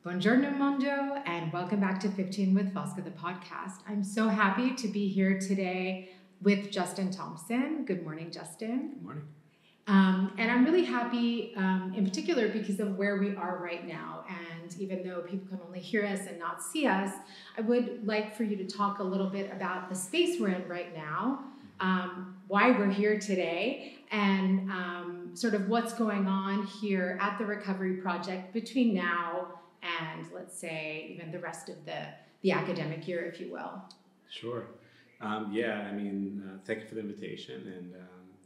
Buongiorno Mondo, and welcome back to 15 with Fosca, the podcast. I'm so happy to be here today with Justin Thompson. Good morning, Justin. Good morning. And I'm really happy in particular because of where we are right now. And even though people can only hear us and not see us, I would like for you to talk a little bit about the space we're in right now, why we're here today, and sort of what's going on here at the Recovery Project between now and, let's say, even the rest of the academic year, if you will. Sure. Thank you for the invitation.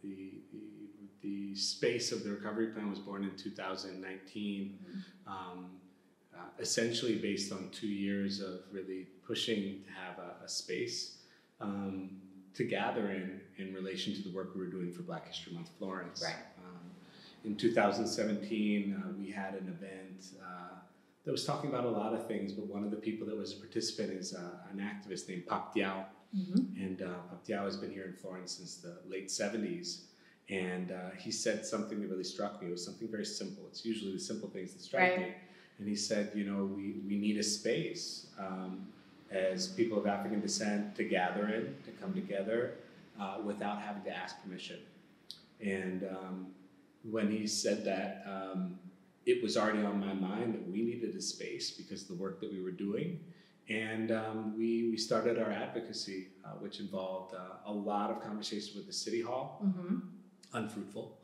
And the space of the recovery plan was born in 2019, essentially based on 2 years of really pushing to have a space to gather in relation to the work we were doing for Black History Month Florence. Right. In 2017, we had an event that was talking about a lot of things, but one of the people that was a participant is an activist named Pap Diao. And Pap Diao has been here in Florence since the late 70s. And he said something that really struck me. It was something very simple. It's usually the simple things that strike me. And he said, we need a space as people of African descent to gather in, to come together without having to ask permission. And when he said that, it was already on my mind that we needed a space because of the work that we were doing. And we started our advocacy, which involved a lot of conversations with the City Hall, unfruitful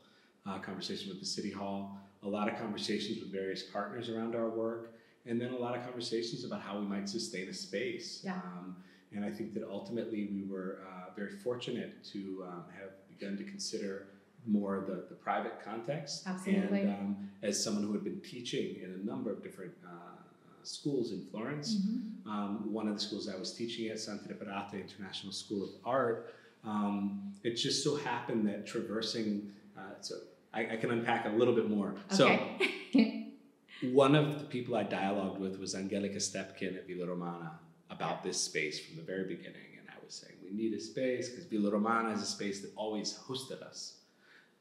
conversation with the City Hall, a lot of conversations with various partners around our work, and then a lot of conversations about how we might sustain a space. Yeah. And I think that ultimately we were very fortunate to have begun to consider more the private context. Absolutely. And as someone who had been teaching in a number of different schools in Florence, one of the schools I was teaching at Santa Reparata International School of Art, it just so happened that traversing, so I can unpack a little bit more. Okay. So one of the people I dialogued with was Angelica Stepkin at Villa Romana about this space from the very beginning. And I was saying, we need a space because Villa Romana is a space that always hosted us.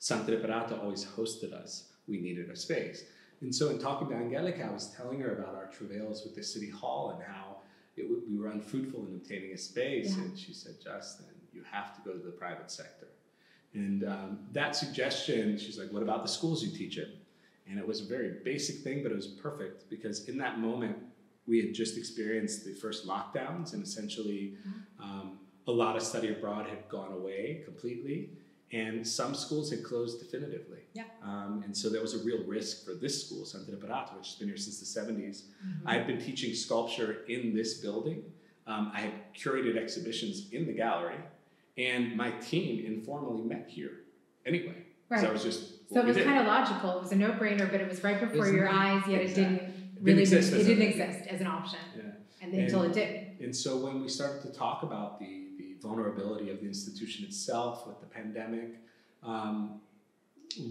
Santa Reparata always hosted us. We needed a space. And so in talking to Angelica, I was telling her about our travails with the City Hall and how we were unfruitful in obtaining a space. Yeah. And she said, Justin, you have to go to the private sector. And that suggestion, she's like, what about the schools you teach in? And it was a very basic thing, but it was perfect because in that moment, we had just experienced the first lockdowns and essentially a lot of study abroad had gone away completely. And some schools had closed definitively. Yeah. And so there was a real risk for this school, Santa Reparata, which has been here since the 70s. I had been teaching sculpture in this building. I had curated exhibitions in the gallery, and my team informally met here anyway. Right. So it was just So it was kind of logical. It was a no-brainer, but it was right before your eyes, yet exactly. it didn't exist as an option. Yeah. And until it did. And so when we started to talk about the vulnerability of the institution itself with the pandemic,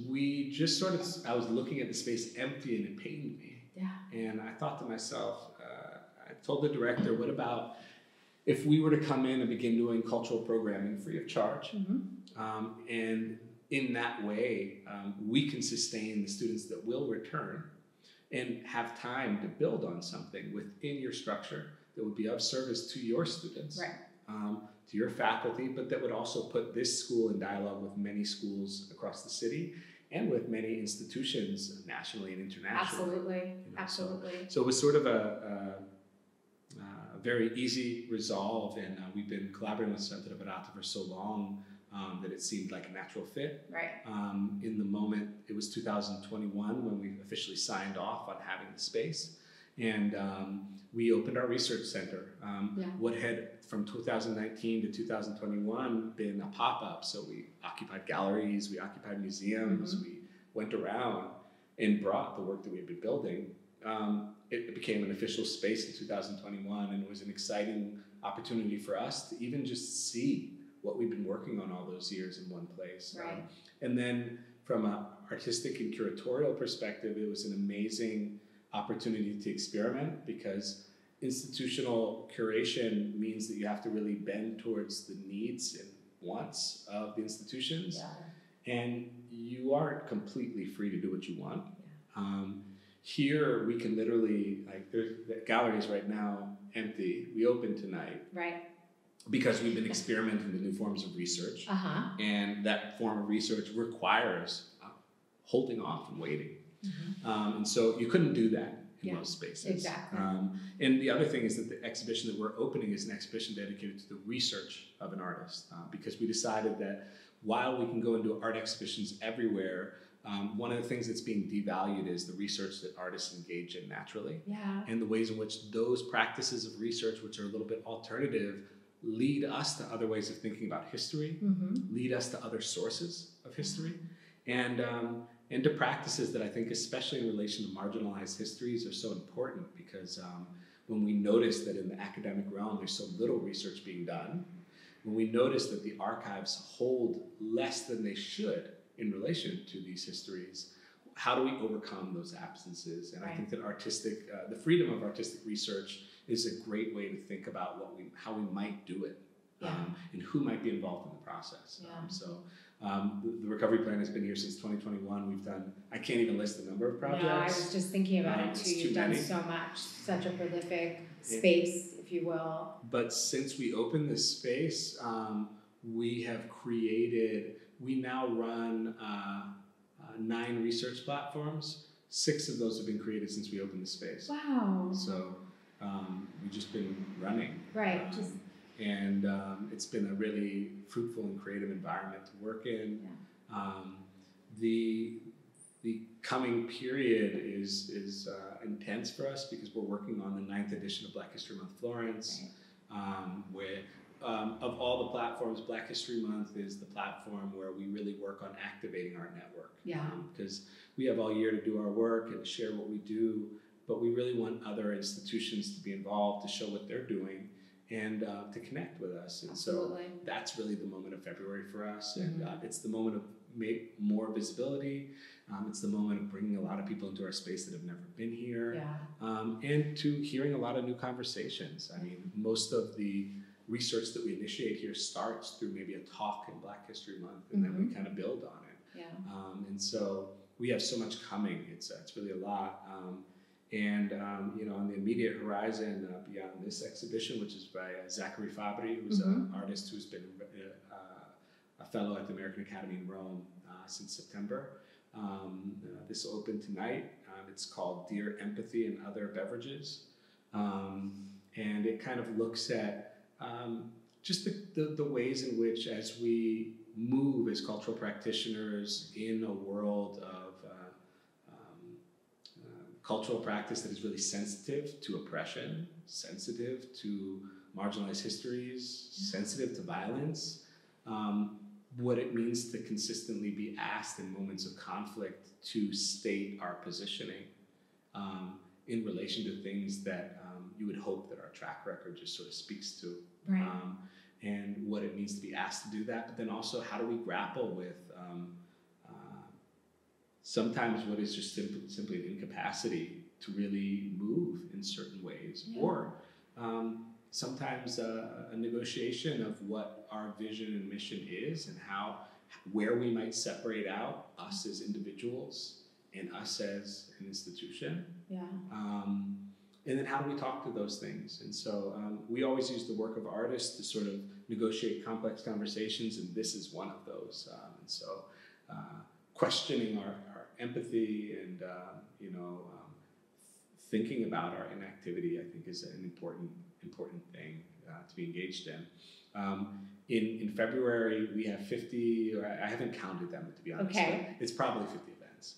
we just I was looking at the space empty and it pained me. Yeah. And I thought to myself, I told the director, what about if we were to come in and begin doing cultural programming free of charge? And in that way, we can sustain the students that will return and have time to build on something within your structure that would be of service to your students. Right. To your faculty, but that would also put this school in dialogue with many schools across the city and with many institutions nationally and internationally. Absolutely, absolutely. So it was sort of a very easy resolve, and we've been collaborating with Santa Reparata for so long that it seemed like a natural fit. Right. In the moment, it was 2021 when we officially signed off on having the space. And we opened our research center. What had from 2019 to 2021 been a pop-up. So we occupied galleries, we occupied museums, we went around and brought the work that we had been building. It became an official space in 2021, and it was an exciting opportunity for us to even just see what we've been working on all those years in one place. Right. And then from an artistic and curatorial perspective, it was an amazing opportunity to experiment because institutional curation means that you have to really bend towards the needs and wants of the institutions, and you aren't completely free to do what you want. here we can literally, like, the gallery is right now empty. We open tonight. Right. Because we've been experimenting with new forms of research. And that form of research requires holding off and waiting. And so you couldn't do that in most spaces. Exactly. And the other thing is that the exhibition that we're opening is an exhibition dedicated to the research of an artist, because we decided that while we can go and do art exhibitions everywhere, one of the things that's being devalued is the research that artists engage in naturally. And the ways in which those practices of research, which are a little bit alternative, lead us to other ways of thinking about history, lead us to other sources of history, and to practices that I think, especially in relation to marginalized histories, are so important, because when we notice that in the academic realm there's so little research being done, when we notice that the archives hold less than they should in relation to these histories, how do we overcome those absences? And I think that the freedom of artistic research is a great way to think about how we might do it, and who might be involved in the process. The recovery plan has been here since 2021. We've done, I can't even list the number of projects. No, I was just thinking about it too. You've done so much, such a prolific space, if you will. But since we opened this space, we now run 9 research platforms. 6 of those have been created since we opened the space. Wow. So we've just been running. Right. And it's been a really fruitful and creative environment to work in. The coming period is intense for us, because we're working on the 9th edition of Black History Month Florence, where of all the platforms, Black History Month is the platform where we really work on activating our network. Because we have all year to do our work and share what we do, but we really want other institutions to be involved, to show what they're doing, and to connect with us. And so that's really the moment of February for us. And it's the moment of more visibility. It's the moment of bringing a lot of people into our space that have never been here, and to hearing a lot of new conversations. I mean, most of the research that we initiate here starts through maybe a talk in Black History Month, and then we kind of build on it. And so we have so much coming. It's really a lot. On the immediate horizon, beyond this exhibition, which is by Zachary Fabri, who's an artist who's been a fellow at the American Academy in Rome since September. This opened tonight. It's called Dear Empathy and Other Beverages. And it kind of looks at just the ways in which, as we move as cultural practitioners in a world of cultural practice that is really sensitive to oppression, sensitive to marginalized histories, sensitive to violence, what it means to consistently be asked in moments of conflict to state our positioning in relation to things that you would hope that our track record just sort of speaks to. And what it means to be asked to do that, but then also how do we grapple with sometimes what is just simply an incapacity to really move in certain ways, or sometimes a negotiation of what our vision and mission is, and where we might separate out us as individuals and us as an institution. And then how do we talk to those things? And so we always use the work of artists to sort of negotiate complex conversations, and this is one of those. And so questioning our empathy and thinking about our inactivity, I think, is an important thing to be engaged in. In February, we have 50, or I haven't counted them, to be honest. But it's probably 50 events.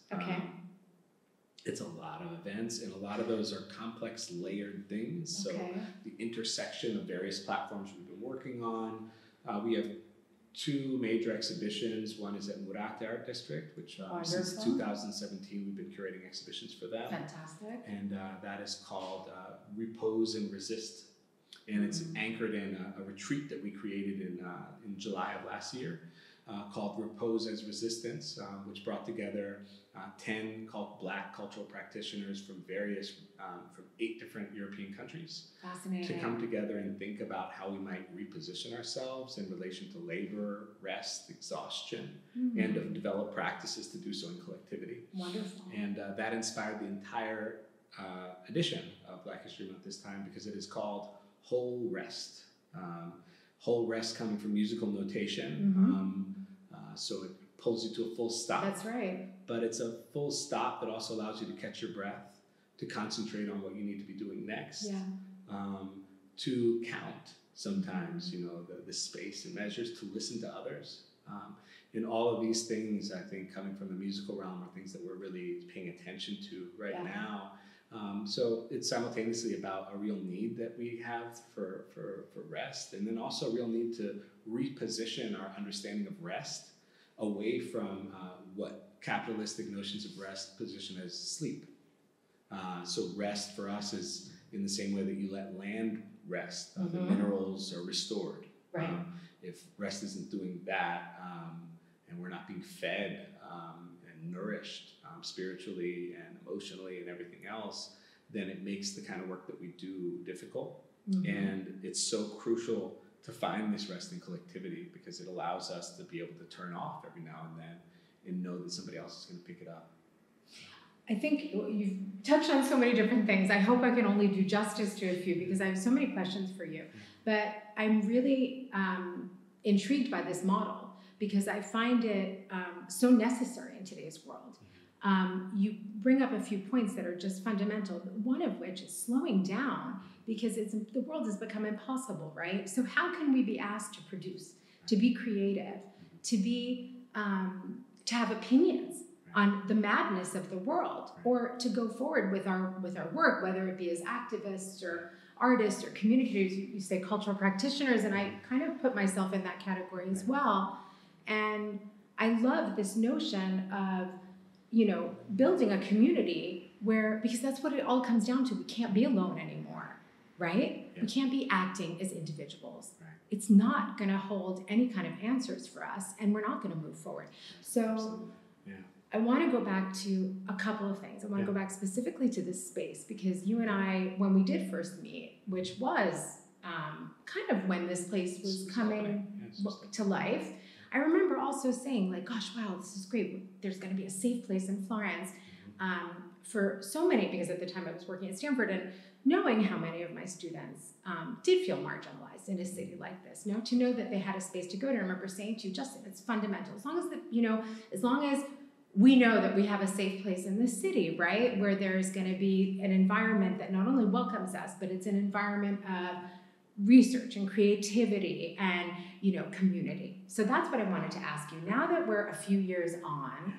It's a lot of events, and a lot of those are complex, layered things. So the intersection of various platforms we've been working on. We have 2 major exhibitions. One is at Murate Art District, which since 2017 we've been curating exhibitions for them. Fantastic. And that is called Repose and Resist. And it's anchored in a retreat that we created in July of last year called Repose as Resistance, which brought together 10 Black cultural practitioners from 8 different different European countries Fascinating. to come together and think about how we might reposition ourselves in relation to labor, rest, exhaustion, and to develop practices to do so in collectivity. Wonderful. And that inspired the entire edition of Black History Month this time, because it is called Whole Rest. Whole rest coming from musical notation. So it pulls you to a full stop. That's right. But it's a full stop that also allows you to catch your breath, to concentrate on what you need to be doing next, to count sometimes, you know, the space and measures, to listen to others. And all of these things, I think, coming from the musical realm are things that we're really paying attention to right now. So it's simultaneously about a real need that we have for rest, and then also a real need to reposition our understanding of rest away from what capitalistic notions of rest position as sleep. So rest for us is in the same way that you let land rest, the minerals are restored. Right. If rest isn't doing that, and we're not being fed and nourished spiritually and emotionally and everything else, then it makes the kind of work that we do difficult. And it's so crucial to find this rest in collectivity, because it allows us to be able to turn off every now and then and know that somebody else is going to pick it up. I think you've touched on so many different things. I hope I can only do justice to a few, because I have so many questions for you. But I'm really intrigued by this model, because I find it so necessary in today's world. You bring up a few points that are just fundamental, one of which is slowing down, because the world has become impossible, right? So how can we be asked to produce, to be creative, to have opinions on the madness of the world, or to go forward with our work, whether it be as activists or artists or communicators, you say cultural practitioners, and I kind of put myself in that category as well. And I love this notion of, you know, building a community where, because that's what it all comes down to. We can't be alone anymore, right? We can't be acting as individuals. It's not going to hold any kind of answers for us, and we're not going to move forward. So I want to go back to a couple of things. I want to go back specifically to this space, because you and I, when we did first meet, which was kind of when this place was coming to life, I remember also saying, like, gosh, wow, this is great. There's going to be a safe place in Florence for so many, because at the time I was working at Stanford, and knowing how many of my students did feel marginalized in a city like this, to know that they had a space to go to. I remember saying to you, Justin, it's fundamental. As long as we know that we have a safe place in the city, right, where there's going to be an environment that not only welcomes us, but it's an environment of research and creativity and, community. So that's what I wanted to ask you. Now that we're a few years on,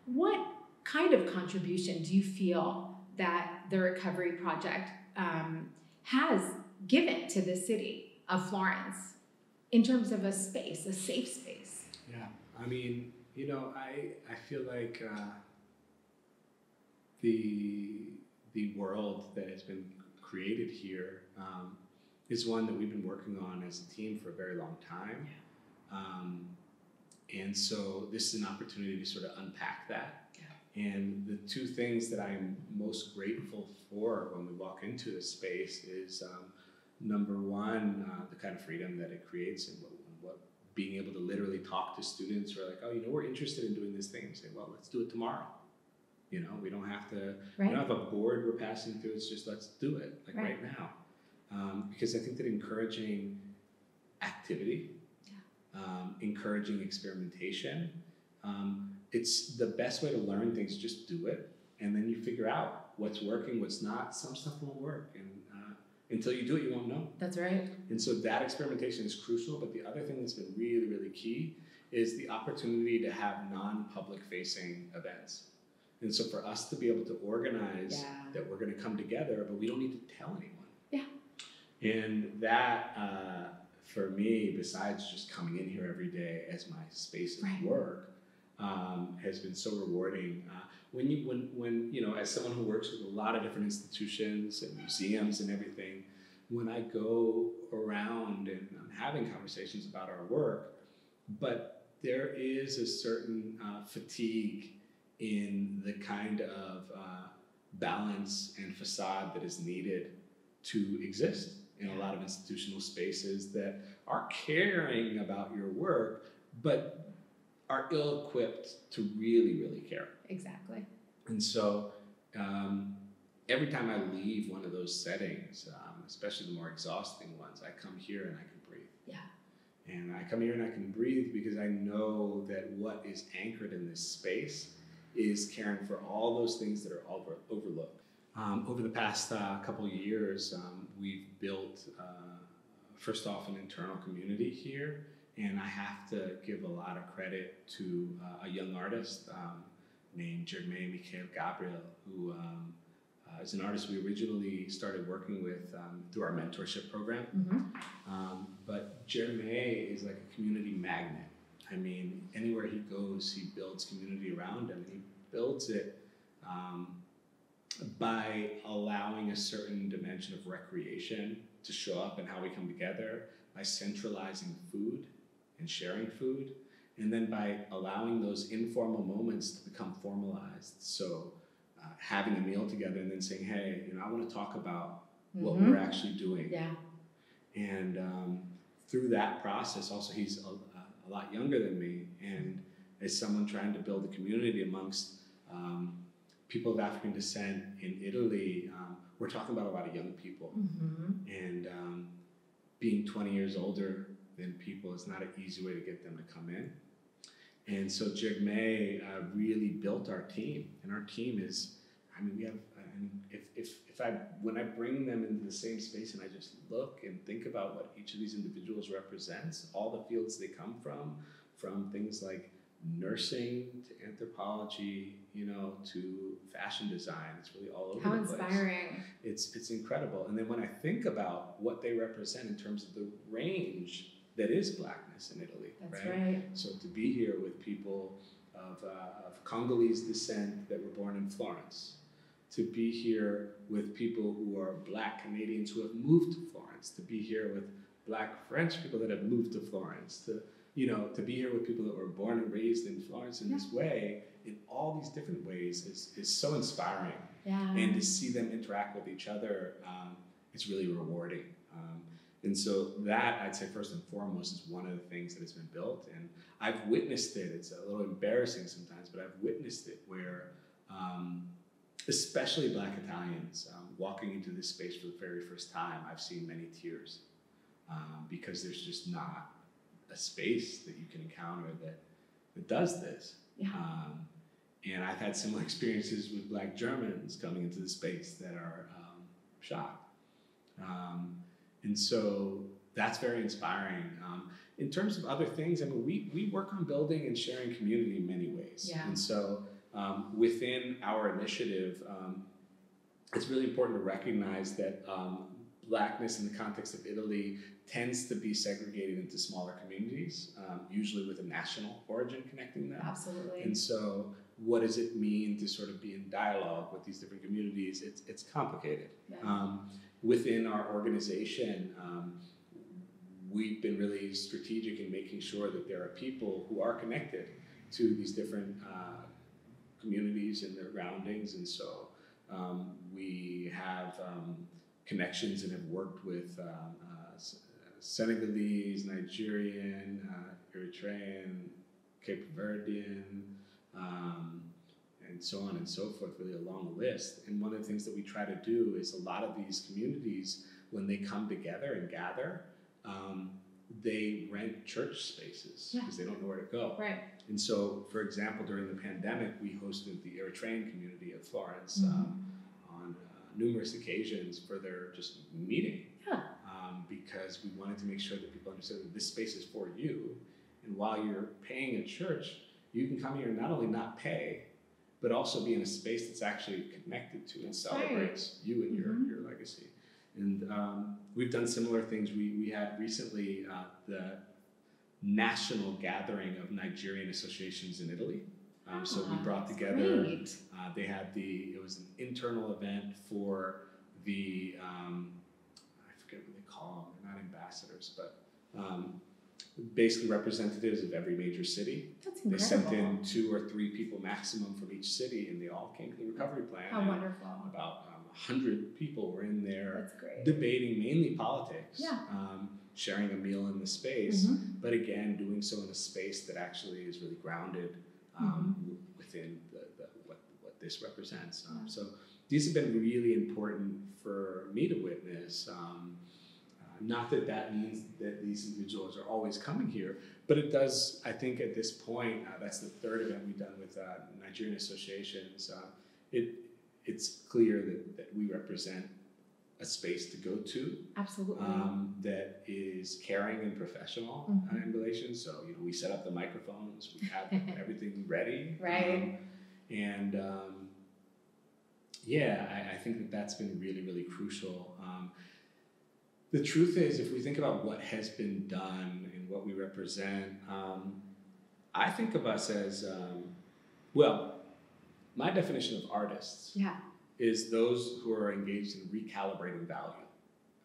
what kind of contribution do you feel that the Recovery Project has given to the city of Florence in terms of a space, a safe space? Yeah, I mean, I feel like the world that has been created here is one that we've been working on as a team for a very long time. And so this is an opportunity to sort of unpack that. And the two things that I'm most grateful for when we walk into this space is, number one, the kind of freedom that it creates, and what being able to literally talk to students who are like, oh, we're interested in doing this thing, and say, well, let's do it tomorrow. We don't have to, we don't have a board we're passing through, it's just let's do it, right now. Because I think that encouraging activity, encouraging experimentation, it's the best way to learn things. Just do it, and then you figure out what's working, what's not. Some stuff won't work, and until you do it, you won't know. That's right. And so that experimentation is crucial, but the other thing that's been really, really key is the opportunity to have non-public facing events. And so for us to be able to organize that we're going to come together, but we don't need to tell anyone. Yeah. And that, for me, besides just coming in here every day as my space of work, has been so rewarding. When as someone who works with a lot of different institutions and museums and everything, when I go around and I'm having conversations about our work, but there is a certain fatigue in the kind of balance and facade that is needed to exist in a lot of institutional spaces that are caring about your work, but are ill-equipped to really, really care. Exactly. And so every time I leave one of those settings, especially the more exhausting ones, I come here and I can breathe. Yeah. And I come here and I can breathe because I know that what is anchored in this space is caring for all those things that are overlooked. Over the past couple of years, we've built, first off, an internal community here. And I have to give a lot of credit to a young artist named Jermaine Michael Gabriel, who is an artist we originally started working with through our mentorship program. But Jermaine is like a community magnet. I mean, anywhere he goes, he builds community around him. And he builds it by allowing a certain dimension of recreation to show up in how we come together, by centralizing food and sharing food, and then by allowing those informal moments to become formalized. So having a meal together and then saying, hey, I want to talk about what we're actually doing. Yeah. And through that process, also he's a lot younger than me, and as someone trying to build a community amongst people of African descent in Italy, we're talking about a lot of young people. And being 20 years older than people is not an easy way to get them to come in. And so Jermaine really built our team, and our team is, we have, when I bring them into the same space and I just look and think about what each of these individuals represents, all the fields they come from things like nursing to anthropology, to fashion design, it's really all over the place. How inspiring. It's incredible. And then when I think about what they represent in terms of the range that is Blackness in Italy. That's right. So to be here with people of Congolese descent that were born in Florence, to be here with people who are Black Canadians who have moved to Florence, to be here with Black French people that have moved to Florence, to be here with people that were born and raised in Florence in this way, in all these different ways, is so inspiring. Yeah. And to see them interact with each other, it's really rewarding. And so that, I'd say first and foremost, is one of the things that has been built. And I've witnessed it. It's a little embarrassing sometimes, but I've witnessed it where, especially Black Italians, walking into this space for the very first time, I've seen many tears because there's just not a space that you can encounter that does this. Yeah. And I've had similar experiences with Black Germans coming into the space that are shocked. And so that's very inspiring. In terms of other things, we work on building and sharing community in many ways. Yeah. And so within our initiative, it's really important to recognize that Blackness in the context of Italy tends to be segregated into smaller communities, usually with a national origin connecting them. Absolutely. And so what does it mean to sort of be in dialogue with these different communities? It's complicated. Yeah. Within our organization, we've been really strategic in making sure that there are people who are connected to these different communities and their surroundings. And so we have connections and have worked with Senegalese, Nigerian, Eritrean, Cape Verdean, and so on and so forth, really a long list. And one of the things that we try to do is a lot of these communities, when they come together and gather, they rent church spaces because they don't know where to go. Right. And so, for example, during the pandemic, we hosted the Eritrean community of Florence on numerous occasions for their just meeting. Yeah. Because we wanted to make sure that people understood that this space is for you. And while you're paying a church, you can come here and not only not pay, but also be in a space that's actually connected to and celebrates you and your legacy. And we've done similar things. We had recently the national gathering of Nigerian associations in Italy. So we brought together, they had it was an internal event for the, I forget what they call them, they're not ambassadors, but basically representatives of every major city. That's incredible. They sent in 2 or 3 people maximum from each city, and they all came to the recovery plan. How wonderful. About 100 people were in there. That's great. Debating mainly politics, Yeah. Sharing a meal in the space, Mm-hmm. but again, doing so in a space that actually is really grounded within what this represents. So these have been really important for me to witness. Not that means that these individuals are always coming here, but it does, I think at this point, that's the 3rd event we've done with Nigerian associations, it's clear that we represent a space to go to. Absolutely. That is caring and professional in relation. So, we set up the microphones, we have everything ready. Right. I think that's been really, really crucial. The truth is, if we think about what has been done and what we represent, I think of us as, my definition of artists is those who are engaged in recalibrating value.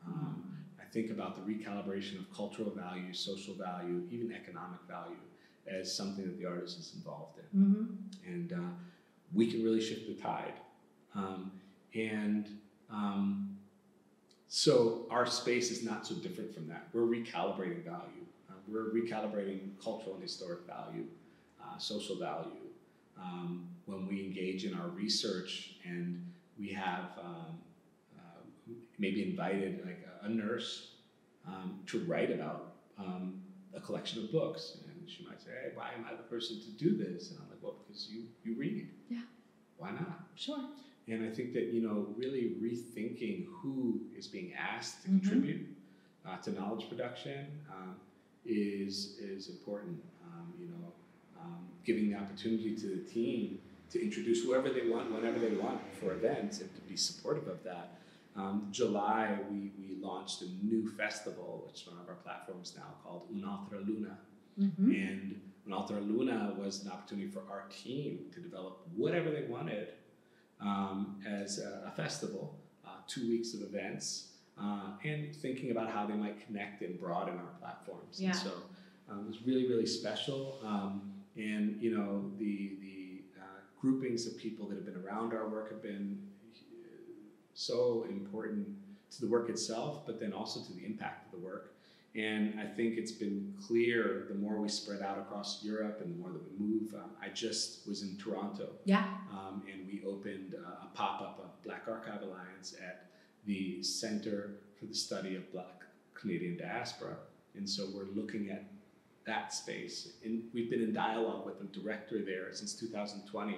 I think about the recalibration of cultural value, social value, even economic value as something that the artist is involved in. And we can really shift the tide. So our space is not so different from that. We're recalibrating value. We're recalibrating cultural and historic value, social value. When we engage in our research and we have maybe invited like a nurse to write about a collection of books, and she might say, "Hey, why am I the person to do this?" And I'm like, "Well, because you read. Yeah. Why not?" Sure. And I think that, really rethinking who is being asked to contribute to knowledge production is important. Giving the opportunity to the team to introduce whoever they want, whenever they want for events, and to be supportive of that. July, we launched a new festival, which is one of our platforms now, called Un'altra Luna. And Un'altra Luna was an opportunity for our team to develop whatever they wanted as a festival, 2 weeks of events, and thinking about how they might connect and broaden our platforms. Yeah. And so it was really, really special. And the groupings of people that have been around our work have been so important to the work itself, but then also to the impact of the work. And I think it's been clear the more we spread out across Europe and the more that we move. I just was in Toronto. Yeah. And we opened a pop-up of Black Archive Alliance at the Center for the Study of Black Canadian Diaspora. And so we're looking at that space. And we've been in dialogue with the director there since 2020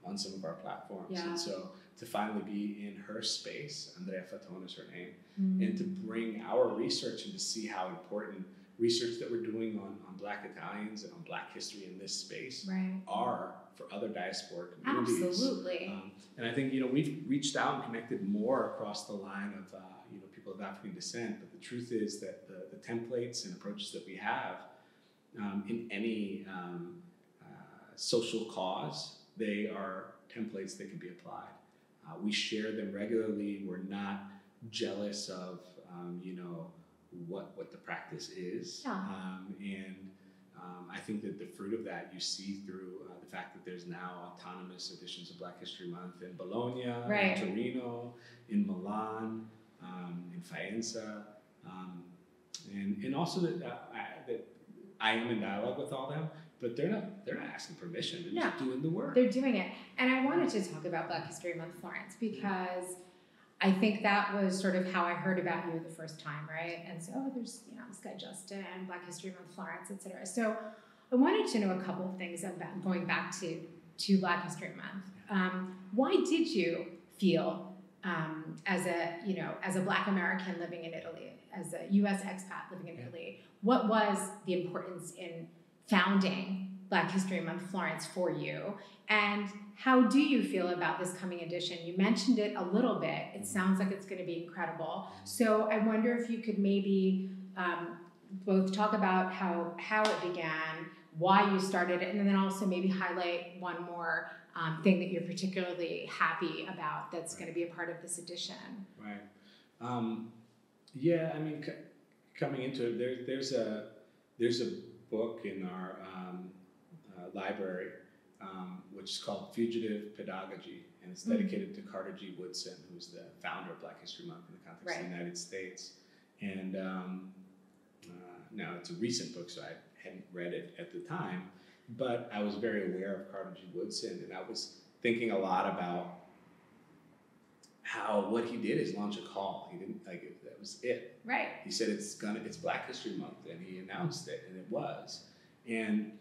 on some of our platforms. Yeah. And so to finally be in her space, Andrea Fatone is her name, and to bring our research and to see how important research that we're doing on Black Italians and on Black history in this space are for other diasporic communities. Absolutely. And I think, we've reached out and connected more across the line of, people of African descent, but the truth is that the templates and approaches that we have in any social cause, they are templates that can be applied. We share them regularly. We're not jealous of, what the practice is. Yeah. I think that the fruit of that you see through the fact that there's now autonomous editions of Black History Month in Bologna, in Torino, in Milan, in Faenza, and also that I am in dialogue with all them, but they're not asking permission. They're just doing the work. They're doing it. And I wanted to talk about Black History Month, Florence, because I think that was sort of how I heard about you the first time, right? And so, there's, this guy Justin, Black History Month, Florence, etc. So I wanted to know a couple of things about going back to Black History Month. Why did you feel as a Black American living in Italy, as a U.S. expat living in Italy, what was the importance in founding Black History Month Florence for you? And how do you feel about this coming edition? You mentioned it a little bit. It sounds like it's going to be incredible. So I wonder if you could maybe both talk about how it began, why you started it, and then also maybe highlight one more thing that you're particularly happy about that's going to be a part of this edition. Right. Coming into it, there's there's a book in our library which is called Fugitive Pedagogy, and it's dedicated to Carter G. Woodson, who's the founder of Black History Month in the context of the United States. And now it's a recent book, so I hadn't read it at the time, but I was very aware of Carter G. Woodson, and I was thinking a lot about how what he did is launch a call. He didn't that was it. Right. He said it's Black History Month, and he announced it, and it was. And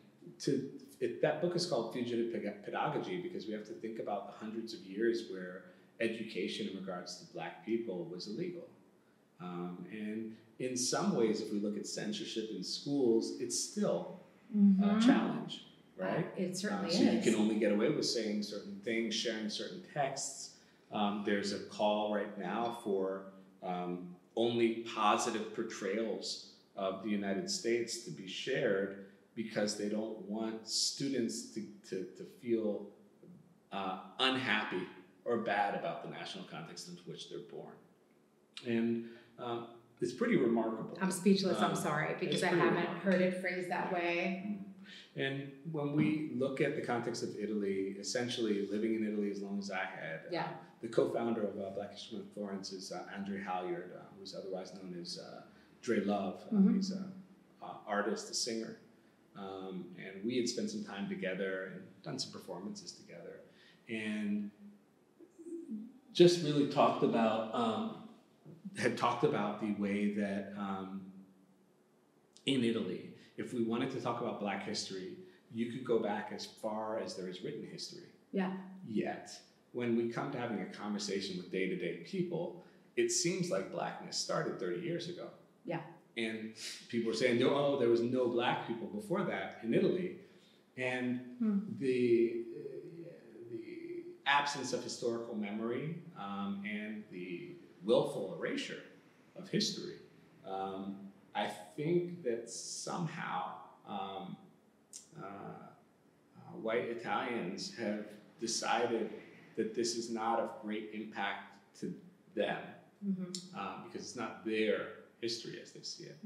that book is called Fugitive Pedagogy because we have to think about the hundreds of years where education in regards to Black people was illegal. And in some ways, if we look at censorship in schools, it's still a challenge, right? It certainly so is. You can only get away with saying certain things, sharing certain texts. There's a call right now for only positive portrayals of the United States to be shared because they don't want students to feel unhappy or bad about the national context into which they're born. And it's pretty remarkable. I'm speechless, I'm sorry, because I haven't heard it phrased that way. And when we look at the context of Italy, essentially living in Italy as long as I had, the co-founder of Black History Month Florence is Andre Halyard, who's otherwise known as Dre Love. He's an artist, a singer. And we had spent some time together and done some performances together. And just really talked about the way that in Italy, if we wanted to talk about Black history, you could go back as far as there is written history. Yeah. Yet, when we come to having a conversation with day-to-day people, it seems like Blackness started 30 years ago. Yeah. And people were saying, oh, there was no Black people before that in Italy. And the absence of historical memory and the willful erasure of history, I think that somehow white Italians have decided that this is not of great impact to them because it's not their history as they see it.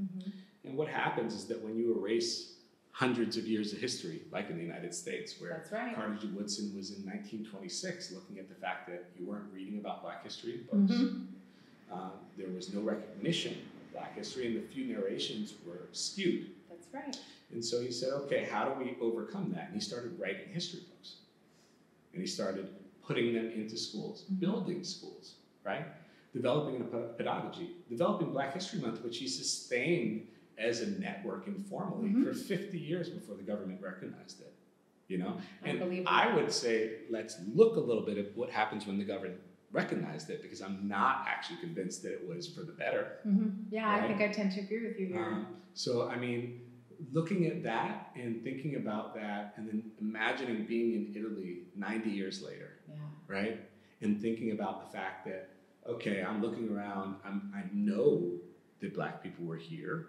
And what happens is that when you erase hundreds of years of history, like in the United States, where Carter G. Woodson was in 1926 looking at the fact that you weren't reading about Black history in books, there was no recognition of Black history, and the few narrations were skewed. That's right. And so he said, okay, how do we overcome that? And he started writing history books. And he started putting them into schools, building schools, right? Developing a pedagogy, developing Black History Month, which he sustained as a network informally for 50 years before the government recognized it, you know? And I would say, let's look a little bit at what happens when the government recognized it, because I'm not actually convinced that it was for the better. Yeah, right? I think I tend to agree with you here. So, I mean, looking at that and thinking about that and then imagining being in Italy 90 years later, right? And thinking about the fact that, okay, I'm looking around, I know that Black people were here,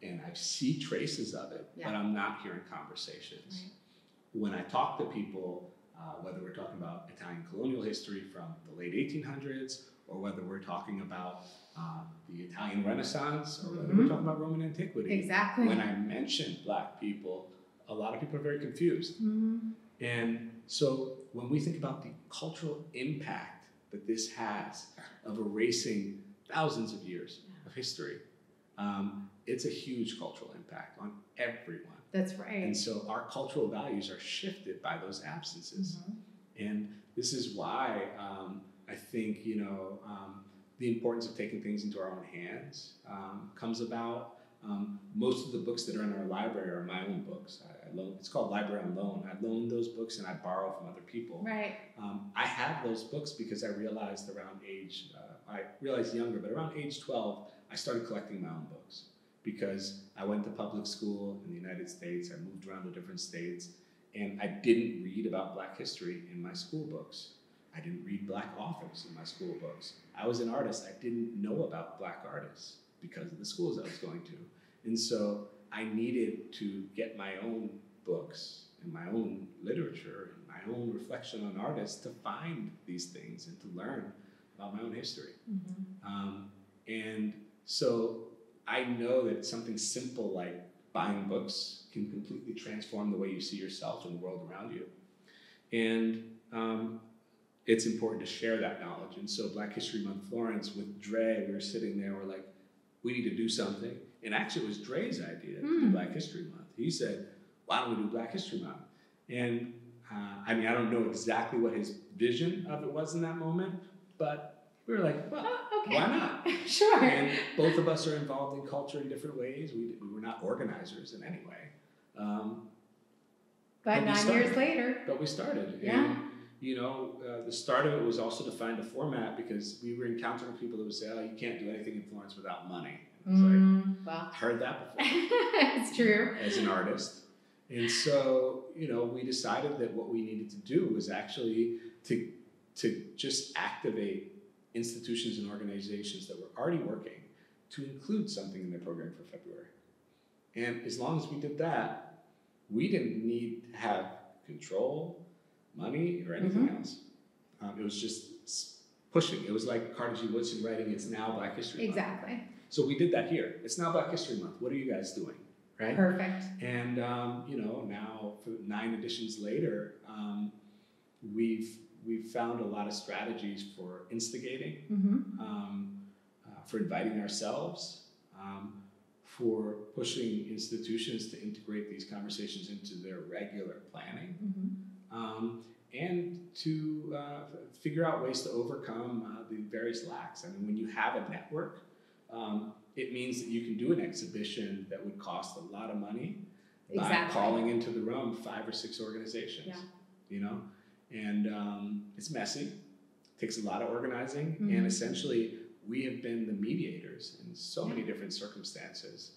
and I see traces of it, but I'm not hearing conversations. When I talk to people, whether we're talking about Italian colonial history from the late 1800s, or whether we're talking about the Italian Renaissance, or whether we're talking about Roman antiquity, when I mention Black people, a lot of people are very confused. And so when we think about the cultural impact that this has of erasing thousands of years of history, it's a huge cultural impact on everyone. That's right. And so our cultural values are shifted by those absences. And this is why I think, you know, the importance of taking things into our own hands comes about. Most of the books that are in our library are my own books. It's called Library on Loan. I loan those books and I borrow from other people. Right. I have those books because I realized around age, I realized younger, but around age 12, I started collecting my own books because I went to public school in the United States. I moved around to different states, and I didn't read about Black history in my school books. I didn't read Black authors in my school books. I was an artist. I didn't know about Black artists because of the schools I was going to. And so I needed to get my own books and my own literature and my own reflection on artists to find these things and to learn about my own history. And so I know that something simple like buying books can completely transform the way you see yourself and the world around you. And it's important to share that knowledge. And so Black History Month Florence with Dre, we were sitting there, we're like, we need to do something. And actually it was Dre's idea to do Black History Month. He said, why don't we do Black History Month? And I mean, I don't know exactly what his vision of it was in that moment, but we were like, well, why not? Sure. And both of us are involved in culture in different ways. We were not organizers in any way. But 9 years later. But we started. Yeah. And, you know, the start of it was also to find a format because we were encountering people that would say, oh, you can't do anything in Florence without money. And it's like, well, heard that before. It's true. As an artist. And so, you know, we decided that what we needed to do was actually to just activate institutions and organizations that were already working to include something in their program for February. And as long as we did that, we didn't need to have control, money, or anything else. It was just pushing. It was like Carter G. Woodson writing, "It's now Black History Month." Exactly. So we did that here. It's now Black History Month. What are you guys doing? Right? Perfect. And you know, now for 9 editions later, we've found a lot of strategies for instigating, for inviting ourselves, for pushing institutions to integrate these conversations into their regular planning, and to figure out ways to overcome the various lacks. I mean, when you have a network, it means that you can do an exhibition that would cost a lot of money by calling into the room 5 or 6 organizations, you know? And it's messy, takes a lot of organizing, and essentially we have been the mediators in so many different circumstances.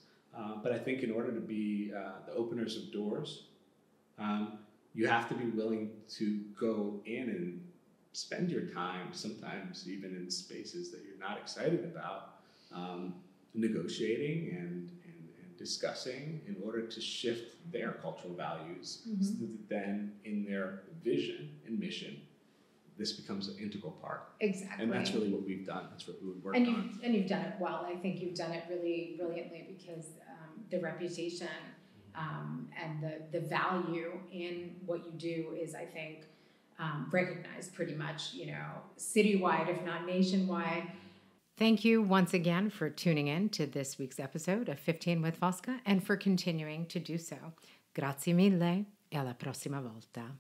But I think in order to be the openers of doors, you have to be willing to go in and spend your time, sometimes even in spaces that you're not excited about, negotiating and discussing in order to shift their cultural values, so that then in their vision and mission, this becomes an integral part. Exactly. And that's really what we've done. That's what we've worked on. And you've done it well. I think you've done it really brilliantly because the reputation and the value in what you do is, I think, recognized pretty much, you know, citywide, if not nationwide. Thank you once again for tuning in to this week's episode of 15 with Fosca and for continuing to do so. Grazie mille e alla prossima volta.